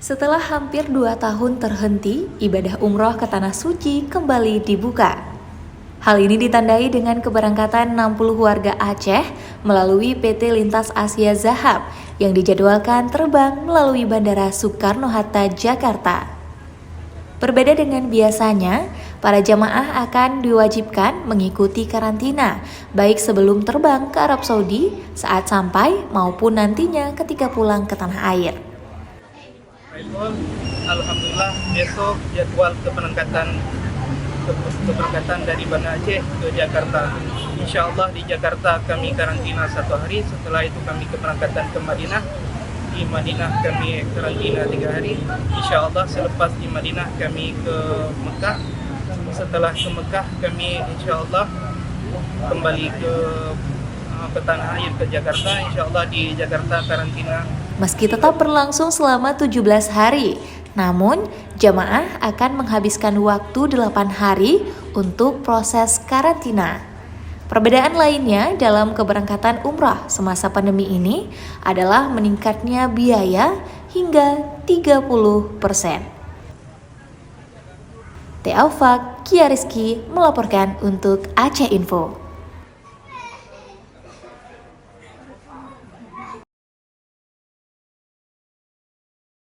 Setelah hampir 2 tahun terhenti, ibadah umroh ke Tanah Suci kembali dibuka. Hal ini ditandai dengan keberangkatan 60 warga Aceh melalui PT Lintas Asia Zahab yang dijadwalkan terbang melalui Bandara Soekarno-Hatta, Jakarta. Berbeda dengan biasanya, para jamaah akan diwajibkan mengikuti karantina, baik sebelum terbang ke Arab Saudi, saat sampai, maupun nantinya ketika pulang ke tanah air. Alhamdulillah besok jadwal keberangkatan dari Banda Aceh ke Jakarta. Insya Allah di Jakarta kami karantina 1 hari, setelah itu kami keberangkatan ke Madinah. Di Madinah kami karantina 3 hari. Insya Allah selepas di Madinah kami ke Mekah. Setelah ke Mekah kami insya Allah kembali ke tanah air ke Jakarta. Insya Allah di Jakarta karantina. Meski tetap berlangsung selama 17 hari, namun jamaah akan menghabiskan waktu 8 hari untuk proses karantina. Perbedaan lainnya dalam keberangkatan umrah semasa pandemi ini adalah meningkatnya biaya hingga 30%. Teofak Kiariski melaporkan untuk Aceh Info.